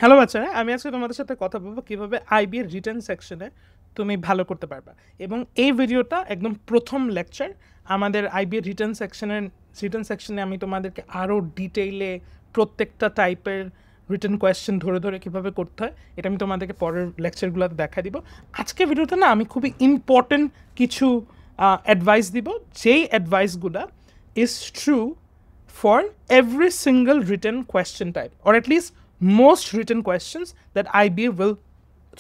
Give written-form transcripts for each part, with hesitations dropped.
Hello বাচ্চারা, আমি আজকে তোমাদের সাথে কথা বলবো কীভাবে আইবি এর রিটেন সেকশনে তুমি ভালো করতে পারবা। এবং এই ভিডিওটা একদম প্রথম লেকচার আমাদের আইবি এর রিটেন সেকশনে আমি তোমাদেরকে আরও ডিটেইলে প্রত্যেকটা টাইপের রিটেন কোয়েশ্চেন ধরে ধরে কীভাবে করতে হয় এটা আমি তোমাদেরকে পরের লেকচারগুলোতে দেখা দিব। আজকে ভিডিওতে না আমি খুবই ইম্পর্টেন্ট কিছু অ্যাডভাইস দিব, যেই অ্যাডভাইসগুলো is true for every single written question type, or at least most written questions that IB will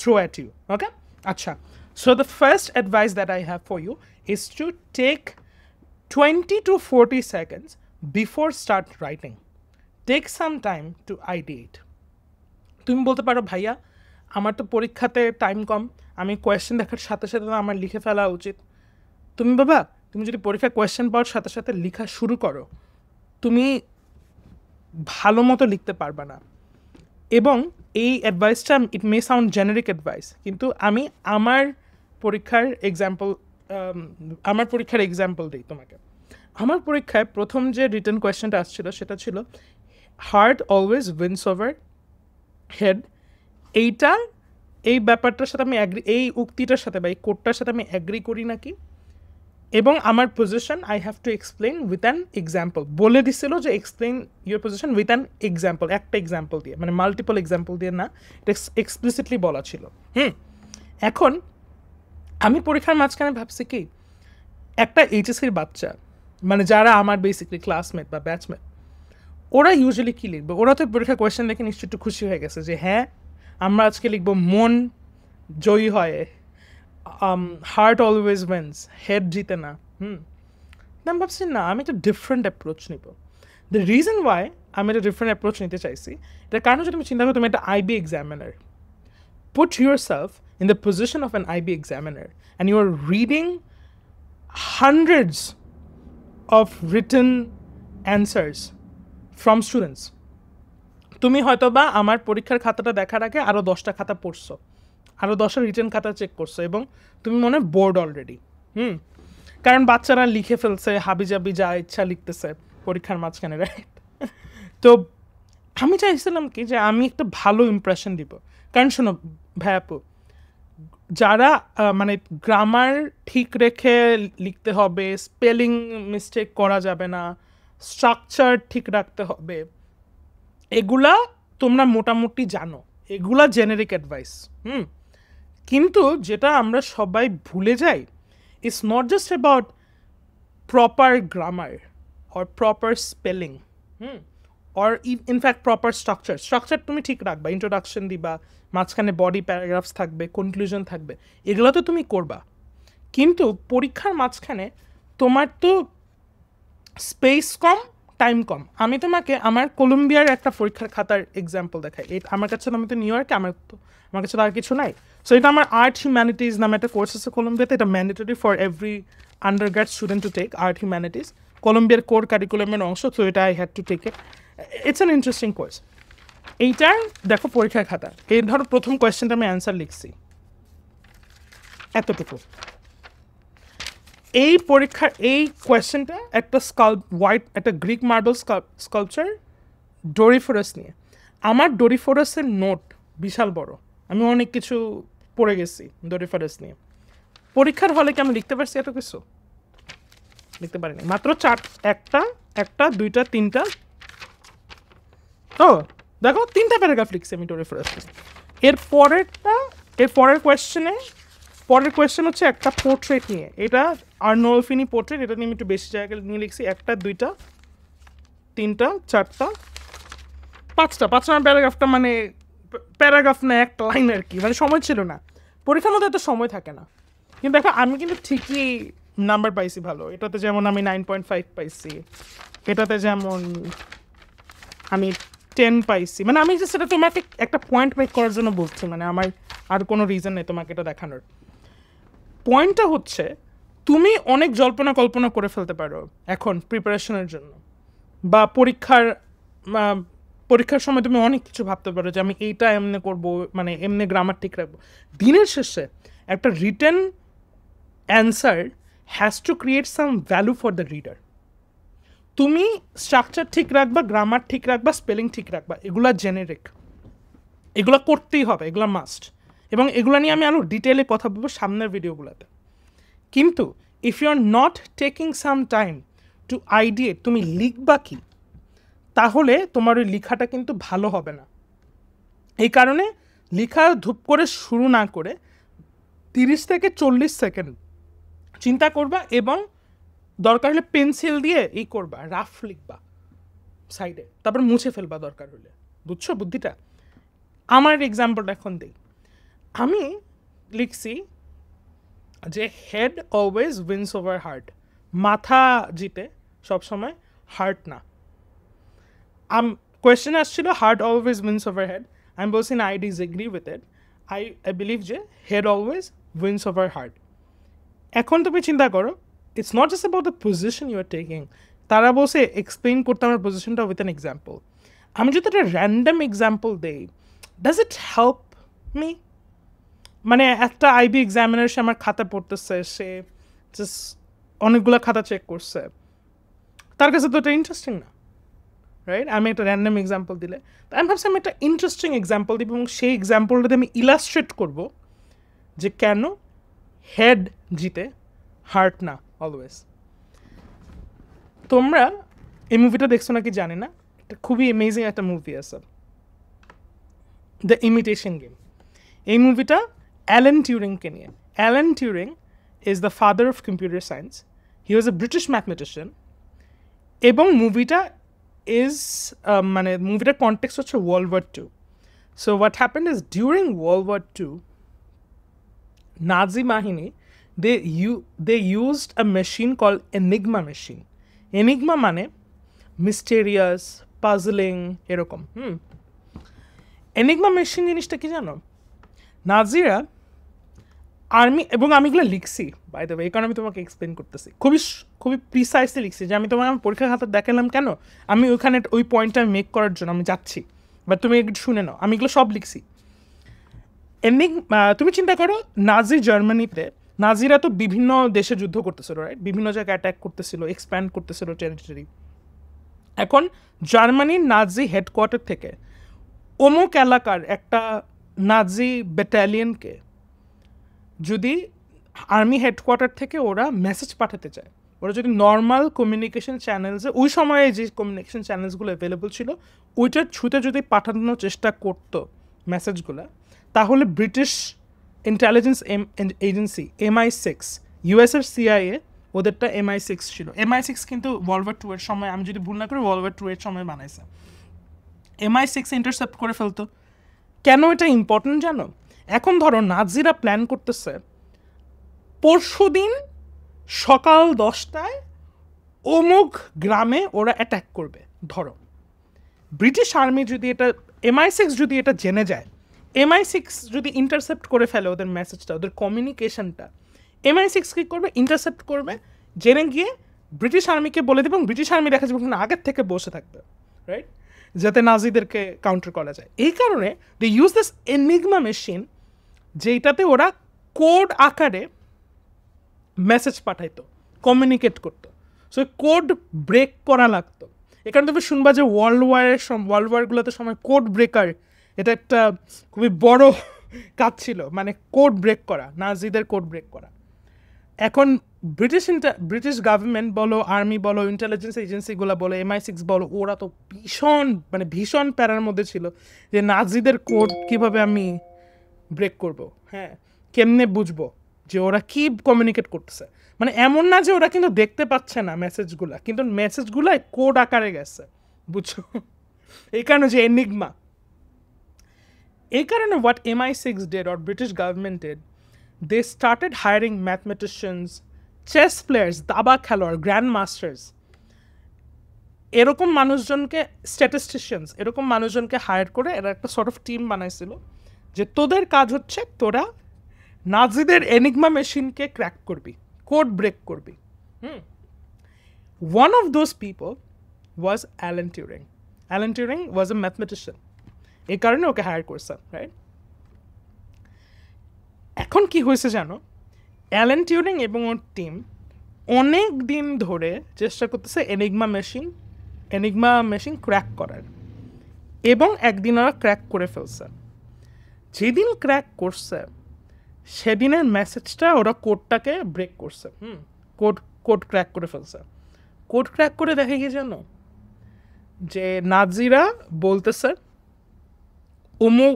throw at you. Okay? Acha. So the first advice that I have for you is to take 20 to 40 seconds before start writing. Take some time to ideate. তুমি বলতে পারো ভাইয়া আমার তো পরীক্ষাতে time কম, আমি question দেখার সাথে সাথে আমার লিখে ফেলা উচিত। তুমি যদি পরীক্ষায় কোয়েশ্চেন পাওয়ার সাথে সাথে লেখা শুরু করো, তুমি ভালো মতো লিখতে পারবে না। এবং এই অ্যাডভাইসটা ইট মে সাউন্ড জেনারিক অ্যাডভাইস, কিন্তু আমি আমার পরীক্ষার এক্সাম্পল দিই তোমাকে। আমার পরীক্ষায় প্রথম যে রিটেন কোয়েশ্চেনটা আসছিল সেটা ছিল heart always wins over head. এই ব্যাপারটার সাথে আমি এই উক্তিটার সাথে বা এই কোটটার সাথে আমি অ্যাগ্রি করি নাকি, এবং আমার position I have to explain with an example. বলে দিছিল যে explain your position with an example, একটা এক্সাম্পল দিয়ে, মানে মাল্টিপল এক্সাম্পল দিয়ে না, এটা এক্সপ্লিসিটলি বলা ছিল। এখন আমি পরীক্ষার মাঝখানে ভাবছি কি, একটা এইচএসসির বাচ্চা, মানে যারা আমার বেসিকলি ক্লাসমেট বা ব্যাচমেট, ওরা ইউজুয়ালি কী লিখবে? ওরা তো পরীক্ষার কোয়েশ্চেন দেখে নিশ্চয় একটু খুশি হয়ে গেছে যে হ্যাঁ আমরা আজকে লিখবো মন জয়ী হয়, হার্ট অলওয়েজ উইন্স, হেড জিতে না। আমি ভাবছি না, আমি একটা ডিফারেন্ট অ্যাপ্রোচ নিব। দ্য রিজন ওয়াই আমি একটা ডিফারেন্ট অ্যাপ্রোচ নিতে চাইছি, এটার কারণ যদি তুমি চিন্তা করো তুমি একটা IB examiner, put yourself in the position of an IB examiner and you are reading hundreds of written answers from students. তুমি হয়তো বা আমার পরীক্ষার খাতাটা দেখার আগে আরও 10টা খাতা পড়ছো, আরও 10টা রিটেন খাতা চেক করছো, এবং তুমি মনে বোর্ড অলরেডি। কারণ বাচ্চারা লিখে ফেলছে হাবিজাবি যা ইচ্ছা লিখতেছে পরীক্ষার মাঝখানে, রাইট? তো আমি চাইছিলাম কি যে আমি একটা ভালো ইমপ্রেশন দিব। কারণ শোনো ভাইয়াপু, যারা মানে গ্রামার ঠিক রেখে লিখতে হবে, স্পেলিং মিস্টেক করা যাবে না, স্ট্রাকচার ঠিক রাখতে হবে, এগুলা তোমরা মোটামুটি জানো, এগুলা জেনেরিক অ্যাডভাইস। কিন্তু যেটা আমরা সবাই ভুলে যাই, it's not just about proper grammar or proper spelling, or in fact proper structure তুমি ঠিক রাখবা, ইন্ট্রোডাকশন দিবা, মাঝখানে বডি প্যারাগ্রাফস থাকবে, কনক্লুশন থাকবে, এগুলো তো তুমি করবা। কিন্তু পরীক্ষার মাঝখানে তোমার তো স্পেস কম, টাইম কম। আমি তোমাকে আমার কলম্বিয়ার একটা পরীক্ষার খাতার এক্সাম্পল দেখাই। আমার কাছে, আমি তো নিউ ইয়র্কে, আমার কাছে তো আর কিছু নাই। সো এটা আমার আর্ট হিউম্যানিটিজ নামে একটা কোর্স আছে কলম্বিয়াতে, এটা mandatory for every undergrad student to take art humanities, কলম্বিয়ার কোর কারিকুলামের অংশ। তো এটা I had to take it, it's an interesting course. এইটার দেখো পরীক্ষার খাতা, এই ধরো প্রথম কোয়েশ্চেনটা আমি অ্যান্সার লিখছি এতটুকু। এই পরীক্ষার এই কোয়েশ্চেনটা একটা একটা গ্রিক মার্বেল স্কাল্পচার ডোরিফোরাস নিয়ে। আমার ডোরিফোরাসের নোট বিশাল বড়, আমি অনেক কিছু পড়ে গেছি ডোরিফোরাস নিয়ে। পরীক্ষার হলে কি আমি লিখতে পারছি এত কিছু? লিখতে পারিনি, মাত্র একটা দুইটা তিনটা, ও দেখো 3টা প্যারাগ্রাফ লিখছি আমি ডোরিফোরাস নিয়ে। পরের কোয়েশ্চেন হচ্ছে একটা পোর্ট্রেট নিয়ে, এটা আর্নোলফিনি পোর্ট্রেট, এটা নিয়ে আমি একটু বেশি জায়গায় নিয়ে লিখছি। একটা দুইটা তিনটা চারটা পাঁচটা প্যারাগ্রাফটা, মানে প্যারাগ্রাফ না, একটা লাইন আর কি, মানে সময় ছিল না। পরীক্ষার মধ্যে এত সময় থাকে না। কিন্তু দেখো আমি কিন্তু ঠিকই নাম্বার পাইছি ভালো। এটাতে যেমন আমি 9.5 পাইছি, এটাতে যেমন আমি 10 পাইছি। মানে আমি যে সেটা তোমাকে একটা পয়েন্ট মেক করার জন্য বলছি, মানে আমার আর কোনো রিজন নেই তোমাকে এটা দেখানোর। পয়েন্টটা হচ্ছে তুমি অনেক জল্পনা কল্পনা করে ফেলতে পারো এখন প্রিপারেশনের জন্য, বা পরীক্ষার সময় তুমি অনেক কিছু ভাবতে পারো যে আমি এইটা এমনি করবো, মানে এমনি গ্রামার ঠিক রাখবো। দিনের শেষে একটা written answer has to create some value for the reader. তুমি স্ট্রাকচার ঠিক রাখবা, গ্রামার ঠিক রাখবা, স্পেলিং ঠিক রাখবা, এগুলা জেনেরিক। এগুলো করতেই হবে, এগুলো মাস্ট, এবং এগুলো নিয়ে আমি আরও ডিটেলে কথা বলবো সামনের ভিডিওগুলোতে। কিন্তু if you are not taking some time to ideate তুমি লিখবা কি, তাহলে তোমার ওই লেখাটা কিন্তু ভালো হবে না। এই কারণে লেখা ধূপ করে শুরু না করে 30 থেকে 40 সেকেন্ড চিন্তা করবা, এবং দরকার হলে পেন্সিল দিয়ে এই করবা, রাফ লিখবা সাইডে, তারপর মুছে ফেলবা দরকার হলে। বুঝছো বুদ্ধিটা? আমার এক্সাম্পলটা এখন দিই। আমি লিখছি যে head always wins over heart, মাথা জিতে সবসময়, হার্ট না। কোয়েশ্চেন আসছিল heart always wins over head, আমি বলছি না, I disagree with it, I believe যে head always wins over heart. এখন তুমি চিন্তা করো, it's not just about the position you are taking. তারা বসে এক্সপ্লেইন করতে আমার পজিশনটা উইথ অ্যান এক্সাম্পল। আমি যদি একটা র্যান্ডম এক্সাম্পল দেই, ডাজ ইট হেল্প মি? মানে একটা আইবি এক্সামিনার সে আমার খাতা পড়তেছে, সে জাস্ট অনেকগুলো খাতা চেক করছে, তার কাছে তো এটা ইন্টারেস্টিং না, রাইট? আমি একটা র্যান্ডম এক্সাম্পল দিলে, তো আমি ভাবছি আমি একটা ইন্টারেস্টিং এক্সাম্পল দিব, এবং সেই এক্সাম্পলটাতে আমি ইলাস্ট্রেট করব যে কেন হেড জিতে, হার্ট না অলওয়েজ। তোমরা এই মুভিটা দেখছো নাকি জানি না, এটা খুবই অ্যামেজিং একটা মুভি আছে, দ্য ইমিটেশন গেম। এই মুভিটা অ্যালান টিউরিংকে নিয়ে। Alan Turing is the father of computer science, he was a British mathematician, এবং মুভিটা ইজ মানে মুভিটার কনটেক্সট হচ্ছে world war two. So what happened is during world war two, Nazi বাহিনী they used a machine called Enigma machine. Enigma মানে mysterious, পাজলিং, এরকম। Enigma machine জিনিসটা কি জানো? নাজিরা আর্মি, এবং আমি এগুলো লিখছি বাই দ্য ওয়ে, এই কারণে আমি তোমাকে এক্সপ্লেন করতেছি, খুবই প্রিসাইসলি লিখছি, যে আমি তোমার পরীক্ষার খাতা দেখালাম কেন, আমি ওইখানে ওই পয়েন্টটা মেক করার জন্য আমি যাচ্ছি, বা তুমি একটু শুনে নাও, আমি এগুলো সব লিখছি। তুমি চিন্তা করো, নাজি জার্মানিতে নাজিরা তো বিভিন্ন দেশে যুদ্ধ করতেছিল, রাইট? বিভিন্ন জায়গায় অ্যাটাক করতেছিল, এক্সপ্যান্ড করতেছিল টেরিটরি। এখন জার্মানির নাজি হেডকোয়ার্টার থেকে অমুক এলাকার একটা নাজি ব্যাটালিয়নকে যদি আর্মি হেডকোয়ার্টার থেকে ওরা মেসেজ পাঠাতে চায়, ওরা যদি নর্মাল কমিউনিকেশন চ্যানেলসে, ওই সময়ে যে কমিউনিকেশন চ্যানেলসগুলো অ্যাভেলেবল ছিল ওইটার থ্রুতে যদি পাঠানোর চেষ্টা করতো মেসেজগুলো, তাহলে ব্রিটিশ ইন্টেলিজেন্স এজেন্সি MI6, ইউএসের CIA, ওদেরটা MI6 ছিল। MI6 কিন্তু ওয়ার্ল্ড ওয়ার 2 এর সময়, আমি যদি ভুল না করি ওয়ার্ল্ড ওয়ার 2 এর সময় বানাইছে। MI6 ইন্টারসেপ্ট করে ফেলতো। কেন এটা ইম্পর্টেন্ট জানো? এখন ধরো নাজিরা প্ল্যান করতেছে পরশু দিন সকাল 10টায় অমুক গ্রামে ওরা অ্যাটাক করবে, ধরো। ব্রিটিশ আর্মি যদি এটা, MI6 যদি এটা জেনে যায়, MI6 যদি ইন্টারসেপ্ট করে ফেলে ওদের মেসেজটা, ওদের কমিউনিকেশনটা, MI6 কী করবে? ইন্টারসেপ্ট করবে, জেনে গিয়ে ব্রিটিশ আর্মিকে বলে দেবে, এবং ব্রিটিশ আর্মি দেখা যাবে আগের থেকে বসে থাকবে, রাইট? যাতে নাজিদেরকে কাউন্টার করা যায়। এই কারণে they use this Enigma machine, যেটাতে ওরা কোড আকারে মেসেজ পাঠাইতো, কমিউনিকেট করতো। সো কোড ব্রেক করা লাগতো। এখানে তুমি শুনবা যে ওয়ার্ল্ড ওয়ারগুলোতে সময় কোড ব্রেকার, এটা একটা খুবই বড় কাজ ছিল, মানে কোড ব্রেক করা, নাজিদের কোড ব্রেক করা। এখন ব্রিটিশ গভর্নমেন্ট বলো, আর্মি বলো, ইন্টেলিজেন্স এজেন্সিগুলো বলো, MI6 বলো, ওরা তো ভীষণ প্যারার মধ্যে ছিল যে নাজিদের কোড কিভাবে আমি ব্রেক করব, হ্যাঁ, কেমনে বুঝবো যে ওরা কি কমিউনিকেট করতেছে। মানে এমন না যে ওরা কিন্তু দেখতে পাচ্ছে না মেসেজগুলা, কিন্তু মেসেজগুলাই কোড আকারে গেছে, বুঝছো? এই কারণে যে এনিগমা, এই কারণে what MI6 did or British government did, they started hiring mathematicians, chess players, দাবা খেলোয়াড়, গ্র্যান্ড মাস্টার্স, এরকম মানুষজনকে, স্ট্যাটিস্টিশিয়ানস, এরকম মানুষজনকে হায়ার করে এরা একটা সর্ট অফ টিম বানাইছিল যে তোদের কাজ হচ্ছে তোরা নাজিদের এনিগমা মেশিনকে ক্র্যাক করবি, কোড ব্রেক করবি। One of those people was Alan Turing. Alan Turing was a mathematician. এই কারণে ওকে হায়ার করছে, রাইট? এখন কি হয়েছে জানো? অ্যালান টিউরিং এবং ওর টিম অনেক দিন ধরে চেষ্টা করতেছে এনিগমা মেশিন ক্র্যাক করার, এবং একদিন ওরা ক্র্যাক করে ফেলছে। যেদিন ক্র্যাক করছে সেদিনের মেসেজটা ওরা কোডটাকে ব্রেক করছে, কোড কোড ক্র্যাক করে ফেলছে। কোড ক্র্যাক করে দেখে কি জানো, যে নাজিরা বলতেছে অমুক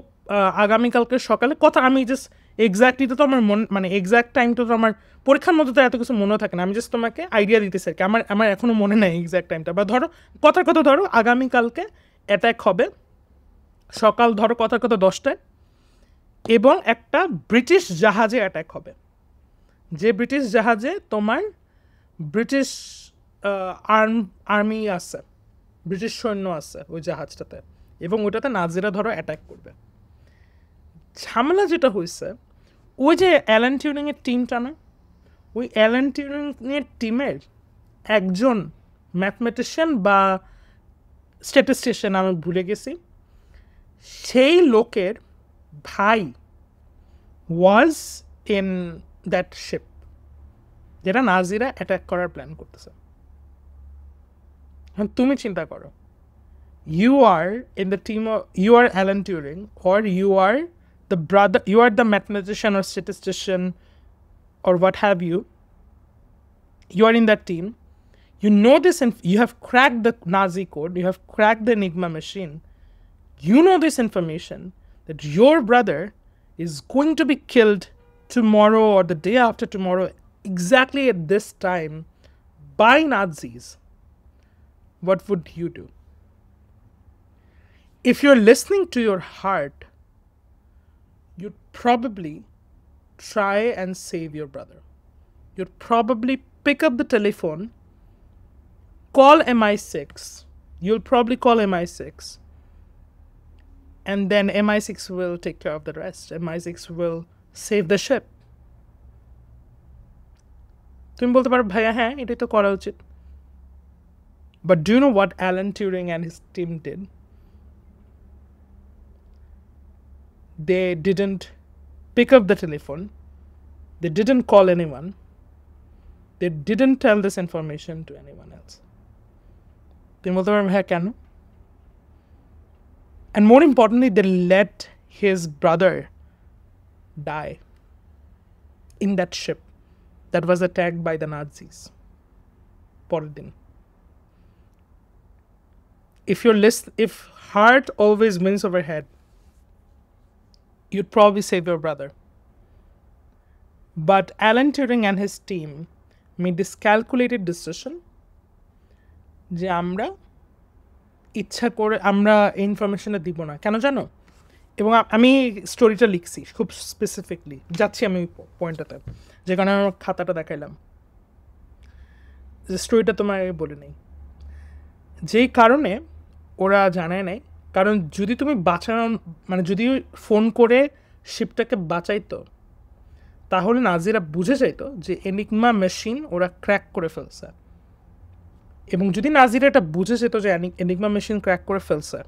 আগামীকালকে সকালে কথা, আমি জাস্ট এক্স্যাক্টলি তো আমার মানে এক্স্যাক্ট টাইমটা তো আমার পরীক্ষার মধ্যে তো এত কিছু মনে থাকে না, আমি জাস্ট তোমাকে আইডিয়া দিতেছি আর কি, আমার এখনও মনে নেই এক্স্যাক্ট টাইমটা। বা ধরো কথার কথা ধরো আগামীকালকে অ্যাটাক হবে সকাল ধরো কথার কথা 10টায়, এবং একটা ব্রিটিশ জাহাজে অ্যাটাক হবে, যে ব্রিটিশ জাহাজে তোমার ব্রিটিশ আর্মি আছে, ব্রিটিশ সৈন্য আছে ওই জাহাজটাতে, এবং ওইটাতে নাজিরা ধরো অ্যাটাক করবে। ঝামেলা যেটা হয়েছে, ওই যে অ্যালান টিউরিংয়ের টিমটা না, ওই অ্যালান টিউরিংয়ের টিমের একজন ম্যাথমেটিশিয়ান বা স্ট্যাটিস্টিশিয়ান, আমি ভুলে গেছি, সেই লোকের ভাই ওয়াজ ইন দ্যাট শিপ যেটা নাজিরা অ্যাটাক করার প্ল্যান করতেছে। তুমি চিন্তা করো, you are in the team of, you are Alan Turing, or you are the brother, you are the mathematician or statistician or what have you, you are in that team, you know this, and you have cracked the Nazi code, you have cracked the Enigma machine, you know this information that your brother is going to be killed tomorrow or the day after tomorrow exactly at this time by Nazis. What would you do? If you're listening to your heart, you'd probably try and save your brother. You'd probably pick up the telephone, call MI6. You'll probably call MI6. And then MI6 will take care of the rest. MI6 will save the ship. তুমি বলতে পারো ভাইয়া হ্যাঁ এটাই তো করা উচিত। But do you know what Alan Turing and his team did? They didn't pick up the telephone. They didn't call anyone. They didn't tell this information to anyone else. তুমি বলতে পারো হ্যাঁ কেন? And more importantly, they let his brother die in that ship that was attacked by the Nazis. পরের দিন। If heart always wins over head, you'd probably save your brother. But Alan Turing and his team made this calculated decision যে আমরা ইচ্ছা করে আমরা এই ইনফরমেশনটা দিব না। কেন জানো? এবং আমি স্টোরিটা লিখছি খুব স্পেসিফিকলি, যাচ্ছি আমি পয়েন্টটাতে, যে কারণে আমার খাতাটা দেখাইলাম, যে স্টোরিটা তোমার বলে নেই। যেই কারণে ওরা জানায় নাই, কারণ যদি তুমি বাঁচানো, মানে যদি ফোন করে শিপটাকে বাঁচাইতো, তাহলে নাজিরা বুঝে যাইতো যে এনিগমা মেশিন ওরা ক্র্যাক করে ফেলছে। এবং যদি নাজিরা এটা বুঝে যেত যে এনিগমা মেশিন ক্র্যাক করে ফেলছে,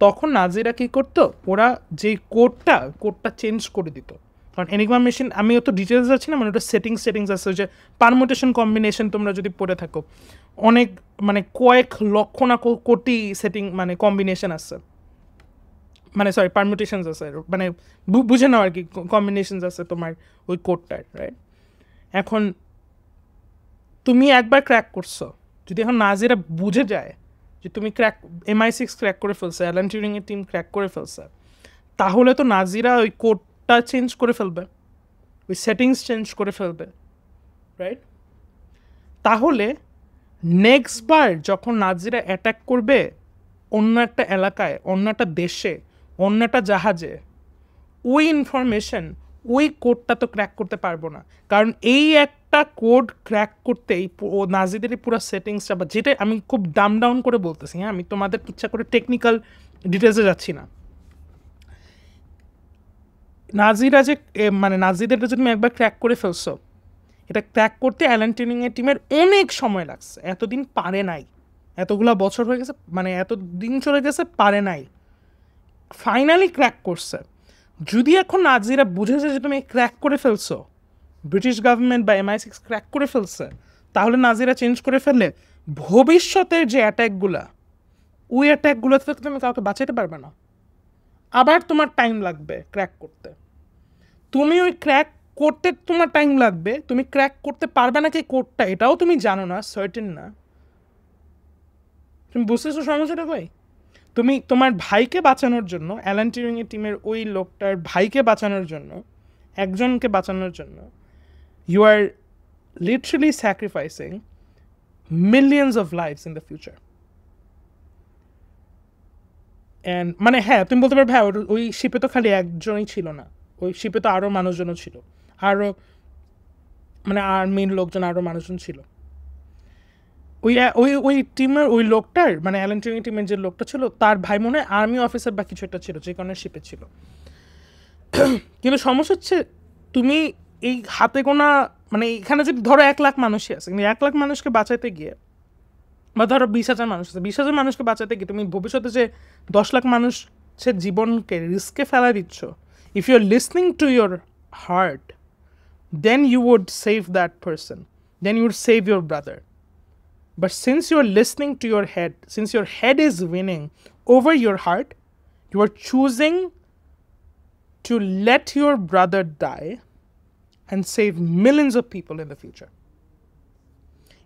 তখন নাজিরা কী করতো, ওরা যেই কোডটা চেঞ্জ করে দিত। কারণ এনিগমা মেশিন, আমি অত ডিটেলস যাচ্ছি না, মানে ওটা সেটিংস আছে, যে পারমুটেশন কম্বিনেশন তোমরা যদি পড়ে থাকো, অনেক মানে কয়েক লক্ষ না কোটি মানে কম্বিনেশন আছে, মানে সরি পারমুটেশনস আছে, মানে বুঝে নাও আর কি, কম্বিনেশনস আছে তোমার ওই কোডটার, রাইট? এখন তুমি একবার ক্র্যাক করছো, যদি এখন নাজিরা বুঝে যায় যে তুমি MI6 ক্র্যাক করে ফেলছে, অ্যালান টিউরিংয়ের টিম ক্র্যাক করে ফেলছে, তাহলে তো নাজিরা ওই কোডটা চেঞ্জ করে ফেলবে, ওই সেটিংস চেঞ্জ করে ফেলবে, রাইট? তাহলে নেক্সট বার যখন নাজিরা অ্যাটাক করবে অন্য একটা এলাকায়, অন্য একটা দেশে, অন্য একটা জাহাজে, ওই ইনফরমেশন, ওই কোডটা তো ক্র্যাক করতে পারবো না। কারণ এই একটা কোড ক্র্যাক করতেই ও নাজিদেরই পুরো সেটিংসটা, বা যেটা আমি খুব ডাউন করে বলতেছি, হ্যাঁ, আমি তোমাদের ইচ্ছা করে টেকনিক্যাল ডিটেলসে যাচ্ছি না। নাজিরা যে মানে নাজিদেরটা যে তুমি একবার ক্র্যাক করে ফেলছো, এটা ক্র্যাক করতে অ্যালান টিউরিংয়ের টিমের অনেক সময় লাগছে, এতদিন পারে নাই, এতগুলা বছর হয়ে গেছে, মানে এত দিন চলে গেছে, পারে নাই, ফাইনালি ক্র্যাক করছে। যদি এখন নাজিরা বুঝেছে যে তুমি ক্র্যাক করে ফেলছো, ব্রিটিশ গভর্নমেন্ট বা MI6 ক্র্যাক করে ফেলছে, তাহলে নাজিরা চেঞ্জ করে ফেললে ভবিষ্যতের যে অ্যাট্যাকগুলা, ওই অ্যাট্যাকগুলোতে তুমি কাউকে বাঁচাতে পারবে না। আবার তোমার টাইম লাগবে ক্র্যাক করতে। তুমি ওই ক্র্যাক করতে তোমার টাইম লাগবে, তুমি ক্র্যাক করতে পারবে নাকি কোডটা এটাও তুমি জানো না, সার্টেন না। তুমি বুঝতেছো সমস্যাটা ভাই? তুমি তোমার ভাইকে বাঁচানোর জন্য, অ্যালান টিউরিংয়ের টিমের ওই লোকটার ভাইকে বাঁচানোর জন্য, একজনকে বাঁচানোর জন্য, you are literally sacrificing millions of lives in the future. And মানে হ্যাঁ, তুমি বলতে পারবে হ্যাঁ ওই শিপে তো খালি একজনই ছিল না, ওই শিপে তো আরও মানুষজনও ছিল, আরও মানে আর্মির লোকজন, আরও মানুষজন ছিল। ওই ওই ওই টিমের ওই লোকটার মানে অ্যালান টিউরিং টিমের যে লোকটা ছিল তার ভাই মনে হয় আর্মি অফিসার বা কিছু একটা ছিল, যে কারণে শিপে ছিল। কিন্তু সমস্যা হচ্ছে তুমি এই হাতে গোনা মানে এখানে যদি ধরো 1,00,000 মানুষই আছে, কিন্তু 1,00,000 মানুষকে বাঁচাতে গিয়ে, বা ধরো 20,000 মানুষ আছে, 20,000 মানুষকে বাঁচাতে গিয়ে তুমি ভবিষ্যতে যে 10,00,000 মানুষের জীবনকে রিস্কে ফেলা দিচ্ছ, if you are listening to your heart, then you would save that person, then you would save your brother. But since you are listening to your head, since your head is winning over your heart, you are choosing to let your brother die and save millions of people in the future.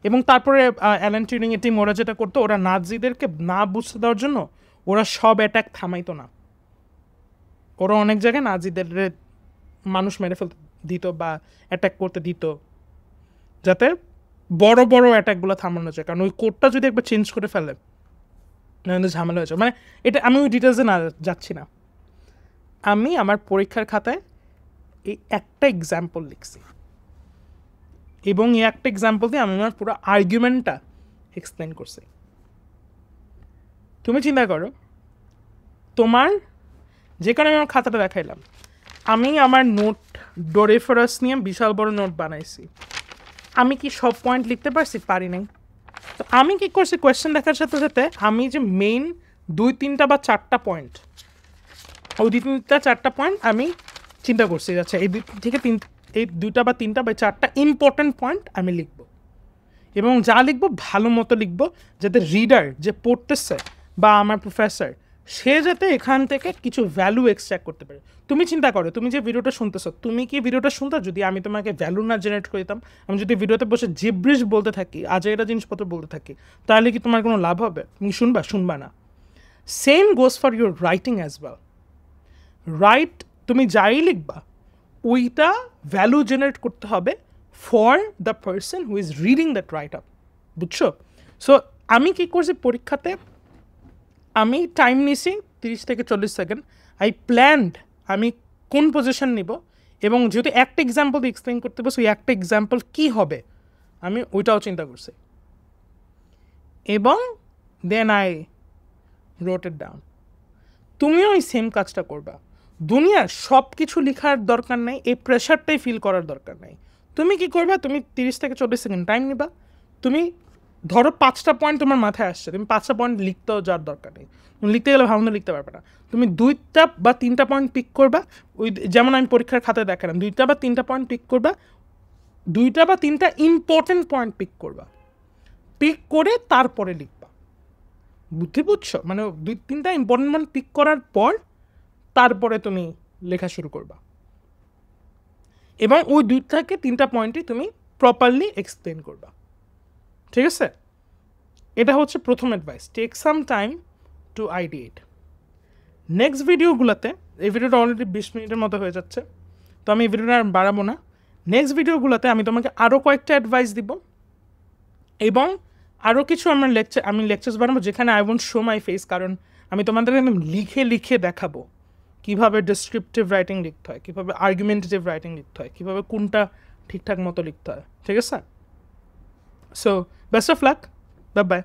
এবং তারপরে Alan টিউরিংয়ের team ওরা যেটা করতো, ওরা নাজিদেরকে না বুঝতে দেওয়ার জন্য ওরা সব অ্যাটাক থামাইতো না। ওরা অনেক জায়গায় নাজিদের মানুষ মেরে ফেলতে দিত বা অ্যাটাক করতে দিত, যাতে বড় বড় অ্যাটাকগুলো থামানো যায়। কারণ ওই কোডটা যদি একবার চেঞ্জ করে ফেলে কিন্তু ঝামেলা হয়েছে। মানে এটা আমি ওই ডিটেলসে না যাচ্ছি না, আমি আমার পরীক্ষার খাতায় এই একটা এক্সাম্পল লিখছি, এবং এই একটা এক্সাম্পল দিয়ে আমি আমার পুরো আর্গুমেন্টটা এক্সপ্লেন করছি। তুমি চিন্তা করো, তোমার যে কারণে আমি আমার খাতাটা দেখাইলাম, আমি আমার নোট ডোরেফরাস নিয়ে বিশাল বড় নোট বানাইছি। আমি কি সব পয়েন্ট লিখতে পারছি? পারি নাই। তো আমি কি করছি, কোয়েশ্চেন দেখার সাথে সাথে আমি যে মেইন 2-3টা বা 4টা পয়েন্ট, ওই 2-3-4টা পয়েন্ট আমি চিন্তা করছি, আচ্ছা এই এই 2টা বা 3টা বা 4টা ইম্পর্টেন্ট পয়েন্ট আমি লিখব, এবং যা লিখব ভালো মতো লিখব, যাতে রিডার যে পড়তেছে বা আমার প্রফেসর সে যাতে এখান থেকে কিছু ভ্যালু এক্সট্রাক্ট করতে পারে। তুমি চিন্তা করো, তুমি যে ভিডিওটা শুনতেছো, তুমি কি ভিডিওটা শুনতে যদি আমি তোমাকে ভ্যালু না জেনারেট করে দিতাম, আমি যদি ভিডিওতে বসে জিব্রিশ বলতে থাকি, আজেরা জিনিসপত্র বলতে থাকি, তাহলে কি তোমার কোনো লাভ হবে? তুমি শুনবা না। Same goes for your writing as well. Right, তুমি যাই লিখবা ওইটা ভ্যালু জেনারেট করতে হবে for the person who is reading that right up, বুঝছো? সো আমি কী করছি পরীক্ষাতে, আমি টাইম নিছি 30 থেকে 40 সেকেন্ড। আই প্ল্যান্ড আমি কোন পজিশন নিব, এবং যেহেতু একটা এক্সাম্পল দিয়ে এক্সপ্লেন করতে বসে, ওই একটা এক্সাম্পল কী হবে আমি ওইটাও চিন্তা করছি, এবং দেন আই রোট ইট ডাউন। তুমিও ওই সেম কাজটা করবা। দুনিয়ার সব কিছু লেখার দরকার নেই, এই প্রেশারটাই ফিল করার দরকার নেই। তুমি কি করবা, তুমি 30 থেকে 40 সেকেন্ড টাইম নিবা, তুমি ধরো 5টা পয়েন্ট তোমার মাথায় আসছে, তুমি 5টা পয়েন্ট লিখতেও যাওয়ার দরকার নেই, তুমি লিখতে গেলে ভাবনা লিখতে পারবে না। তুমি 2টা বা 3টা পয়েন্ট পিক করবা, ওই যেমন আমি পরীক্ষার খাতায় দেখালাম, 2টা বা 3টা পয়েন্ট পিক করবা, 2টা বা 3টা ইম্পর্টেন্ট পয়েন্ট পিক করবা, পিক করে তারপরে লিখবা। বুদ্ধি বুঝছো? মানে 2-3টা ইম্পর্টেন্ট পয়েন্ট পিক করার পর তারপরে তুমি লেখা শুরু করবা, এবং ওই 2 থেকে 3টা পয়েন্টই তুমি প্রপারলি এক্সপ্লেন করবা। ঠিক আছে? এটা হচ্ছে প্রথম advice, take some time to ideate. Next ভিডিওগুলোতে, এই ভিডিওটা অলরেডি 20 মিনিটের মতো হয়ে যাচ্ছে, তো আমি এই ভিডিওটা আর বাড়াবো না। নেক্সট ভিডিওগুলোতে আমি তোমাকে আরও কয়েকটা অ্যাডভাইস দিব, এবং আরও কিছু আমি লেকচার্স বানাবো যেখানে I won't show my face, কারণ আমি তোমাদেরকে একদম লিখে লিখে দেখাবো কীভাবে ডেসক্রিপটিভ রাইটিং লিখতে হয়, কীভাবে আর্গুমেন্টেটিভ রাইটিং লিখতে হয়, কীভাবে কোনটা ঠিকঠাক মতো লিখতে হয়। ঠিক আছে? So best of luck, bye bye.